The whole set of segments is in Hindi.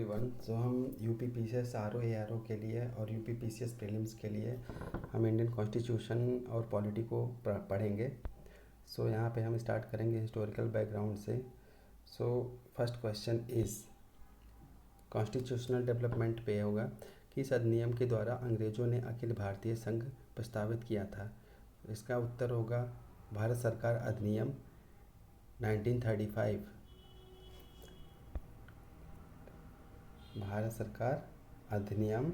एवरीवन। हम यूपी पीसीएस आर ओ के लिए और यूपी पीसीएस प्रीलिम्स के लिए हम इंडियन कॉन्स्टिट्यूशन और पॉलिटी को पढ़ेंगे। यहाँ पे हम स्टार्ट करेंगे हिस्टोरिकल बैकग्राउंड से। First question is constitutional development पे होगा कि इस अधिनियम के द्वारा अंग्रेज़ों ने अखिल भारतीय संघ प्रस्तावित किया था। इसका उत्तर होगा भारत सरकार अधिनियम 1935। भारत सरकार अधिनियम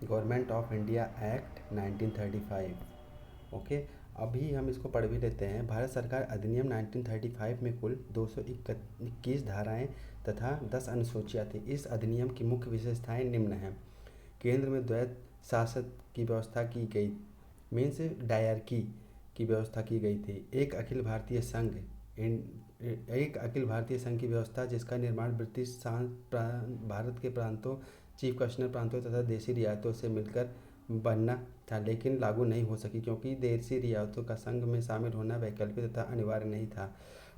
government of India act 1935। Okay, अभी हम इसको पढ़ भी लेते हैं। भारत सरकार अधिनियम 1935 में कुल 221 धाराएं तथा 10 अनुसूचियाँ थी। इस अधिनियम की मुख्य विशेषताएं निम्न हैं। केंद्र में द्वैत शासन की व्यवस्था की गई, मीन्स डायरकी की व्यवस्था की गई थी। एक अखिल भारतीय संघ की व्यवस्था जिसका निर्माण ब्रिटिश भारत के प्रांतों, चीफ कमिश्नर प्रांतों तथा देशी रियासतों से मिलकर बनना था, लेकिन लागू नहीं हो सकी क्योंकि देशी रियासतों का संघ में शामिल होना वैकल्पिक तथा अनिवार्य नहीं था।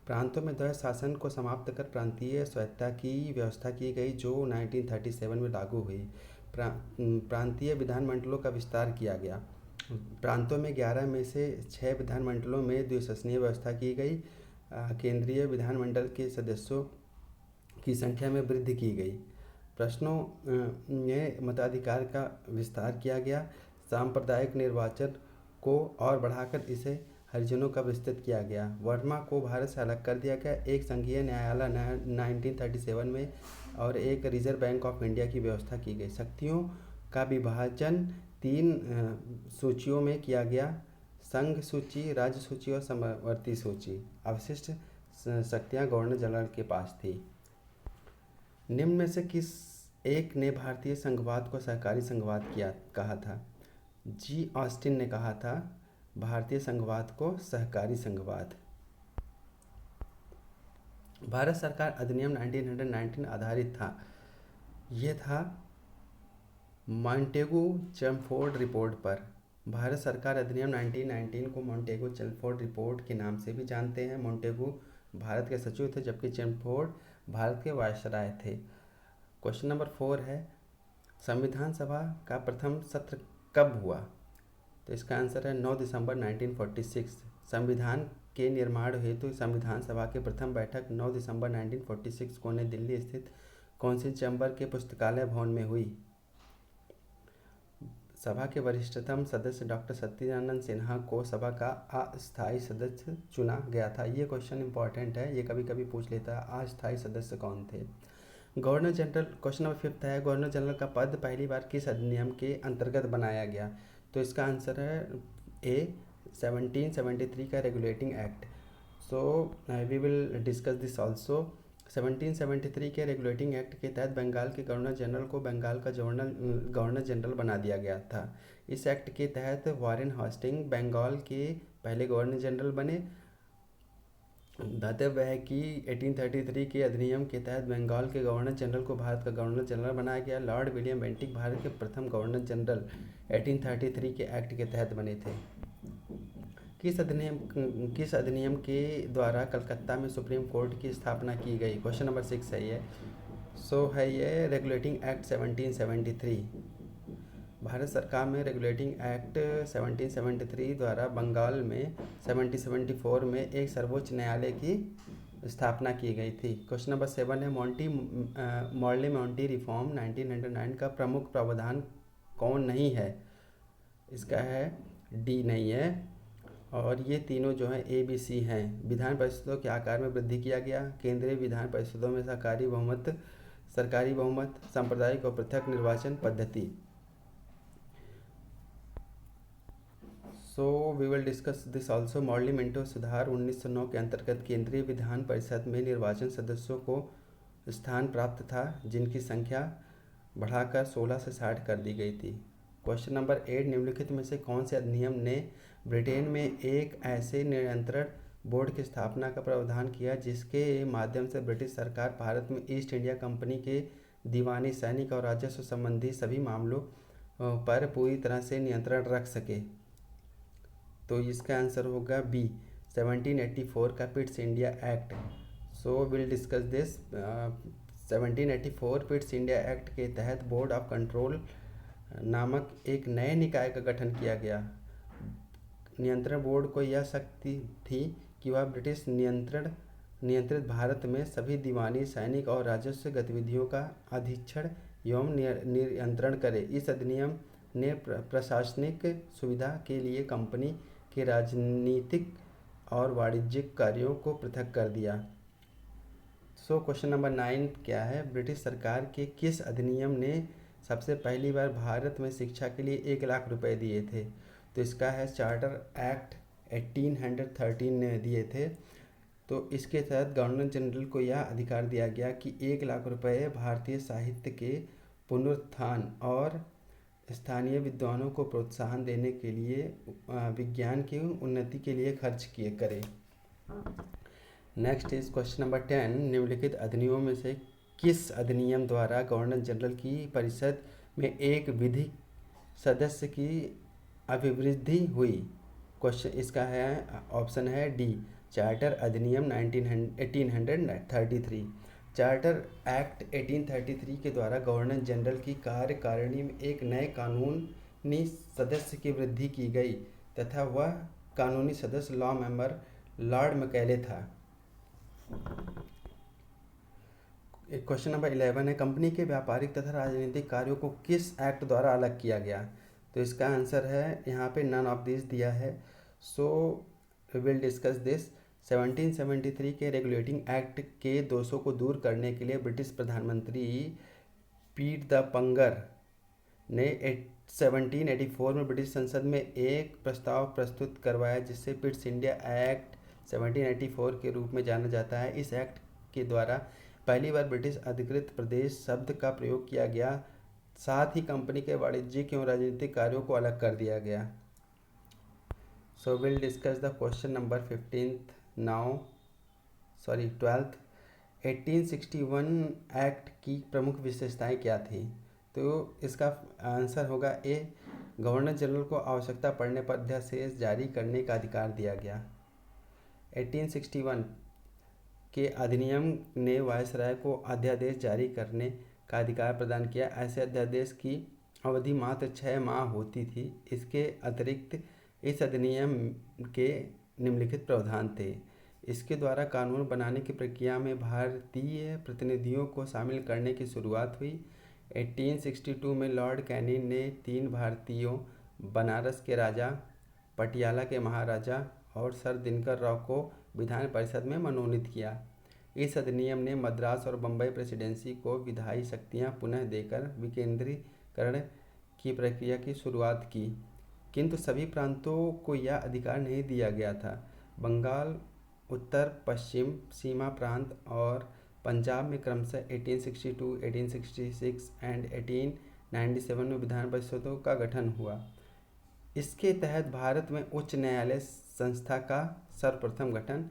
प्रांतों में द्वैत शासन को समाप्त कर प्रांतीय स्वायत्तता की व्यवस्था की गई, जो 1937 में लागू हुई। प्रांतीय विधानमंडलों का विस्तार किया गया। प्रांतों में 11 में से 6 विधानमंडलों में द्विशासनीय व्यवस्था की गई। केंद्रीय विधानमंडल के सदस्यों की संख्या में वृद्धि की गई। प्रश्नों में मताधिकार का विस्तार किया गया। सांप्रदायिक निर्वाचन को और बढ़ाकर इसे हरिजनों का विस्तृत किया गया। वर्मा को भारत से अलग कर दिया गया। एक संघीय न्यायालय 1937 में और एक रिजर्व बैंक ऑफ इंडिया की व्यवस्था की गई। शक्तियों का विभाजन 3 सूचियों में किया गया: संघ सूची, राज्य सूची और समवर्ती सूची। अवशिष्ट शक्तियाँ गवर्नर जनरल के पास थी। निम्न में से किस एक ने भारतीय संघवाद को सहकारी संघवाद कहा था? जी ऑस्टिन ने कहा था भारतीय संघवाद को सहकारी संघवाद। भारत सरकार अधिनियम 1919 आधारित था। यह था मॉन्टेगू-चेम्फोर्ड रिपोर्ट पर। भारत सरकार अधिनियम 1919 को मॉन्टेगू-चेम्फोर्ड रिपोर्ट के नाम से भी जानते हैं। मॉन्टेगू भारत के सचिव थे जबकि चेम्फोर्ड भारत के वायसराय थे। क्वेश्चन नंबर 4 है, संविधान सभा का प्रथम सत्र कब हुआ? तो इसका आंसर है 9 दिसंबर 1946। संविधान के निर्माण हेतु संविधान सभा की प्रथम बैठक 9 दिसंबर 1946 को नई दिल्ली स्थित काउंसिल चैम्बर के पुस्तकालय भवन में हुई। सभा के वरिष्ठतम सदस्य डॉक्टर सत्यानंद सिन्हा को सभा का अस्थायी सदस्य चुना गया था। ये क्वेश्चन इंपॉर्टेंट है, ये कभी कभी पूछ लेता है, अस्थायी सदस्य कौन थे? गवर्नर जनरल, क्वेश्चन नंबर 5 है, गवर्नर जनरल का पद पहली बार किस अधिनियम के अंतर्गत बनाया गया? तो इसका आंसर है ए 1773 का regulating act. We will discuss this also. 1773 के रेगुलेटिंग एक्ट के तहत बंगाल के गवर्नर जनरल को बंगाल का गवर्नर जनरल बना दिया गया था। इस एक्ट के तहत वॉरेन हास्टिंग बंगाल के पहले गवर्नर जनरल बने। दातव्य है कि 1833 के अधिनियम के तहत बंगाल के गवर्नर जनरल को भारत का गवर्नर जनरल बनाया गया। लॉर्ड विलियम बेंटिक भारत के प्रथम गवर्नर जनरल 1833 के एक्ट के तहत बने थे। किस अधिनियम के द्वारा कलकत्ता में सुप्रीम कोर्ट की स्थापना की गई? क्वेश्चन नंबर 6 है ये। ये रेगुलेटिंग एक्ट 1773। भारत सरकार में रेगुलेटिंग एक्ट 1773 द्वारा बंगाल में 1774 में एक सर्वोच्च न्यायालय की स्थापना की गई थी। क्वेश्चन नंबर 7 है, मॉर्ले मॉन्टी रिफॉर्म 1909 का प्रमुख प्रावधान कौन नहीं है? इसका है डी नहीं है, और ये तीनों जो हैं ए बी सी हैं। विधान परिषदों के आकार में वृद्धि किया गया। केंद्रीय विधान परिषदों में सरकारी बहुमत, सांप्रदायिक और पृथक निर्वाचन पद्धति। We will discuss this also. Morley Minto सुधार 1909 के अंतर्गत केंद्रीय विधान परिषद में निर्वाचन सदस्यों को स्थान प्राप्त था, जिनकी संख्या बढ़ाकर 16 से 60 कर दी गई थी। क्वेश्चन नंबर 8, निम्नलिखित में से कौन से अधिनियम ने ब्रिटेन में एक ऐसे नियंत्रण बोर्ड की स्थापना का प्रावधान किया जिसके माध्यम से ब्रिटिश सरकार भारत में ईस्ट इंडिया कंपनी के दीवानी, सैनिक और राजस्व संबंधी सभी मामलों पर पूरी तरह से नियंत्रण रख सके? तो इसका आंसर होगा बी 1784 का Pitt's India act. Will discuss this. 1784 Pitt's India act के तहत बोर्ड ऑफ कंट्रोल नामक एक नए निकाय का गठन किया गया। नियंत्रण बोर्ड को यह शक्ति थी कि वह ब्रिटिश नियंत्रित भारत में सभी दीवानी, सैनिक और राजस्व गतिविधियों का अधीक्षण एवं नियंत्रण करे। इस अधिनियम ने प्रशासनिक सुविधा के लिए कंपनी के राजनीतिक और वाणिज्यिक कार्यों को पृथक कर दिया। क्वेश्चन नंबर 9 क्या है? ब्रिटिश सरकार के किस अधिनियम ने सबसे पहली बार भारत में शिक्षा के लिए 1 लाख रुपए दिए थे? तो इसका है चार्टर एक्ट 1813 ने दिए थे। तो इसके तहत गवर्नर जनरल को यह अधिकार दिया गया कि 1 लाख रुपए भारतीय साहित्य के पुनरुत्थान और स्थानीय विद्वानों को प्रोत्साहन देने के लिए विज्ञान की उन्नति के लिए खर्च किए करें। Next is question number 10। निम्नलिखित अधिनियमों में से किस अधिनियम द्वारा गवर्नर जनरल की परिषद में एक विधि सदस्य की अभिवृद्धि हुई? क्वेश्चन इसका है ऑप्शन है डी, चार्टर अधिनियम 1833। चार्टर एक्ट 1833 के द्वारा गवर्नर जनरल की कार्यकारिणी में एक नए कानूनी सदस्य की वृद्धि की गई तथा वह कानूनी सदस्य लॉ मेंबर लॉर्ड मैकेले था। क्वेश्चन नंबर 11 है, कंपनी के व्यापारिक तथा राजनीतिक कार्यों को किस एक्ट द्वारा अलग किया गया? तो इसका आंसर है यहाँ पे नन ऑफ दिस दिया है। So we will discuss this. 1773 के रेगुलेटिंग एक्ट के दोषों को दूर करने के लिए ब्रिटिश प्रधानमंत्री पीट द पंगर ने 1784 में ब्रिटिश संसद में एक प्रस्ताव प्रस्तुत करवाया जिसे पिट्स इंडिया एक्ट 1784 के रूप में जाना जाता है। इस एक्ट के द्वारा पहली बार ब्रिटिश अधिकृत प्रदेश शब्द का प्रयोग किया गया, साथ ही कंपनी के वाणिज्यिक एवं राजनीतिक कार्यों को अलग कर दिया गया। So will discuss the question number 12th। 1861 act की प्रमुख विशेषताएं क्या थी? तो इसका आंसर होगा ए, गवर्नर जनरल को आवश्यकता पड़ने पर अध्यादेश जारी करने का अधिकार दिया गया। 1861 के अधिनियम ने वायसराय को अध्यादेश जारी करने का अधिकार प्रदान किया। ऐसे अध्यादेश की अवधि मात्र 6 माह होती थी। इसके अतिरिक्त इस अधिनियम के निम्नलिखित प्रावधान थे। इसके द्वारा कानून बनाने की प्रक्रिया में भारतीय प्रतिनिधियों को शामिल करने की शुरुआत हुई। 1862 में लॉर्ड कैनिंग ने 3 भारतीयों, बनारस के राजा, पटियाला के महाराजा और सर दिनकर राव को विधान परिषद में मनोनीत किया। इस अधिनियम ने मद्रास और बम्बई प्रेसिडेंसी को विधायी शक्तियां पुनः देकर विकेंद्रीकरण की प्रक्रिया की शुरुआत की, किंतु सभी प्रांतों को यह अधिकार नहीं दिया गया था। बंगाल, उत्तर पश्चिम सीमा प्रांत और पंजाब में क्रमशः 1862, 1866 एंड 1897 में विधान परिषदों का गठन हुआ। इसके तहत भारत में उच्च न्यायालय संस्था का सर्वप्रथम गठन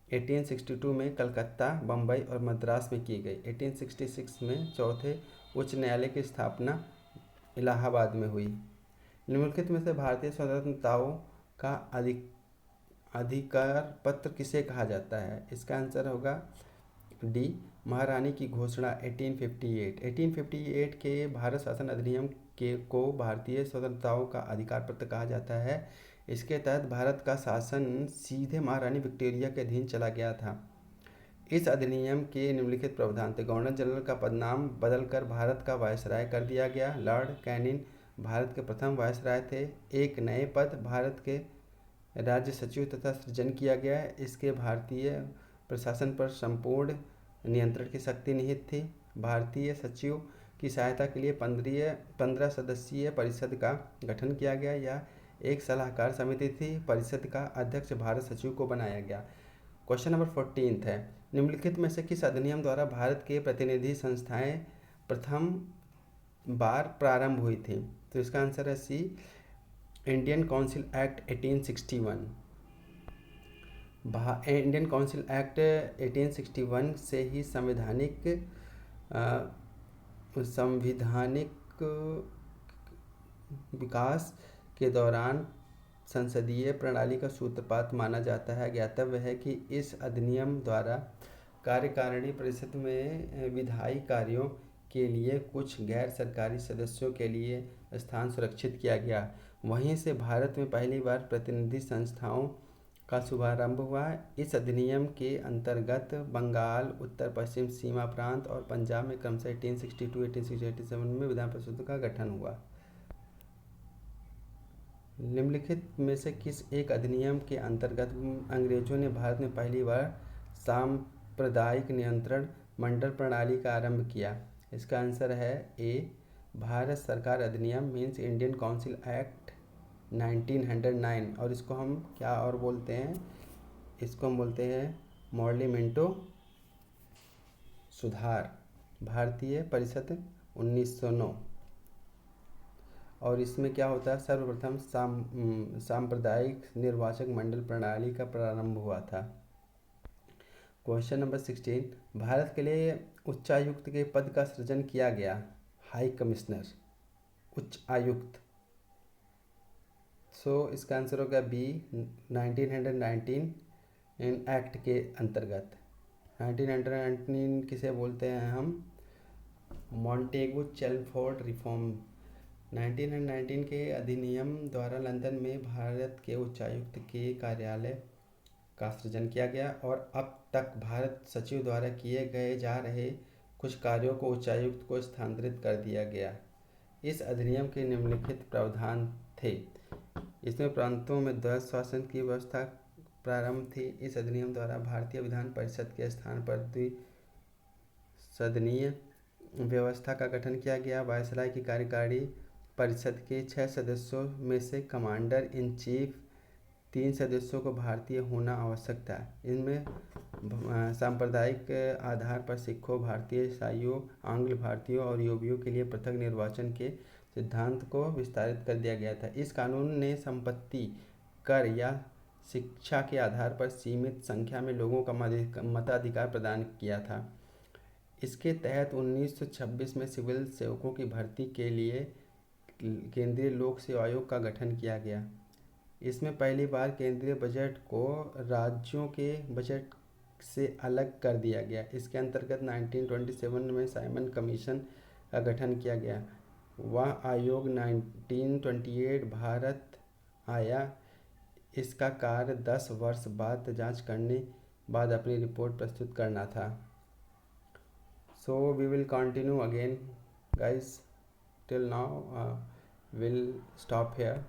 1862 में कलकत्ता, बम्बई और मद्रास में की गई। 1866 में चौथे उच्च न्यायालय की स्थापना इलाहाबाद में हुई। निम्नलिखित में से भारतीय स्वतंत्रताओं का अधिकार पत्र किसे कहा जाता है? इसका आंसर होगा डी, महारानी की घोषणा 1858 के भारत शासन अधिनियम को भारतीय स्वतंत्रताओं का अधिकार पत्र कहा जाता है। इसके तहत भारत का शासन सीधे महारानी विक्टोरिया के अधीन चला गया था। इस अधिनियम के निम्नलिखित प्रावधान थे। गवर्नर जनरल का पदनाम बदलकर भारत का वायसराय कर दिया गया। लॉर्ड कैनिंग भारत के प्रथम वायसराय थे। एक नए पद भारत के राज्य सचिव तथा सृजन किया गया। इसके भारतीय प्रशासन पर संपूर्ण नियंत्रण की शक्ति निहित थी। भारतीय सचिव की सहायता के लिए 15 सदस्यीय परिषद का गठन किया गया। यह एक सलाहकार समिति थी। परिषद का अध्यक्ष भारत सचिव को बनाया गया। क्वेश्चन नंबर 14 है, निम्नलिखित में से किस अधिनियम द्वारा भारत के प्रतिनिधि संस्थाएं प्रथम बार प्रारंभ हुई थी? तो इसका आंसर है C, Indian council act 1861। Indian council act 1861 से ही संविधानिक विकास के दौरान संसदीय प्रणाली का सूत्रपात माना जाता है। ज्ञातव्य है कि इस अधिनियम द्वारा कार्यकारिणी परिषद में विधायी कार्यों के लिए कुछ गैर सरकारी सदस्यों के लिए स्थान सुरक्षित किया गया। वहीं से भारत में पहली बार प्रतिनिधि संस्थाओं का शुभारंभ हुआ। इस अधिनियम के अंतर्गत बंगाल, उत्तर पश्चिम सीमा प्रांत और पंजाब में क्रमशः 1862, 1867 में विधान परिषदों का गठन हुआ। निम्नलिखित में से किस एक अधिनियम के अंतर्गत अंग्रेजों ने भारत में पहली बार सांप्रदायिक नियंत्रण मंडल प्रणाली का आरंभ किया? इसका आंसर है ए, भारत सरकार अधिनियम मीन्स इंडियन काउंसिल एक्ट 1909। और इसको हम क्या और बोलते हैं? इसको हम बोलते हैं मॉर्लिमेंटो सुधार भारतीय परिषद 1909। और इसमें क्या होता है? सर्वप्रथम सांप्रदायिक निर्वाचक मंडल प्रणाली का प्रारंभ हुआ था। क्वेश्चन नंबर 16, भारत के लिए उच्चायुक्त के पद का सृजन किया गया? हाई कमिश्नर, उच्च आयुक्त। सो इसका आंसर होगा बी, 1919 एक्ट के अंतर्गत। 1919 किसे बोलते हैं हम? Montagu Chelmsford reform. 1919 के अधिनियम द्वारा लंदन में भारत के उच्चायुक्त के कार्यालय का सृजन किया गया और अब तक भारत सचिव द्वारा किए गए जा रहे कुछ कार्यों को उच्चायुक्त को स्थानांतरित कर दिया गया। इस अधिनियम के निम्नलिखित प्रावधान थे। इसमें प्रांतों में द्वैध शासन की व्यवस्था प्रारंभ थी। इस अधिनियम द्वारा भारतीय विधान परिषद के स्थान पर द्विसदनीय व्यवस्था का गठन किया गया। वायसराय की कार्यकारी परिषद के 6 सदस्यों में से कमांडर इन चीफ 3 सदस्यों को भारतीय होना आवश्यक था। इनमें सांप्रदायिक आधार पर सिखों, भारतीय ईसाइयों, आंग्ल भारतीयों और यूबियों के लिए पृथक निर्वाचन के सिद्धांत को विस्तारित कर दिया गया था। इस कानून ने संपत्ति कर या शिक्षा के आधार पर सीमित संख्या में लोगों का मताधिकार प्रदान किया था। इसके तहत 1926 में सिविल सेवकों की भर्ती के लिए केंद्रीय लोक सेवा आयोग का गठन किया गया। इसमें पहली बार केंद्रीय बजट को राज्यों के बजट से अलग कर दिया गया। इसके अंतर्गत 1927 में साइमन कमीशन का गठन किया गया। वह आयोग 1928 भारत आया। इसका कार्य 10 वर्ष बाद जांच करने बाद अपनी रिपोर्ट प्रस्तुत करना था। So we will continue again guys. Till now we'll stop here.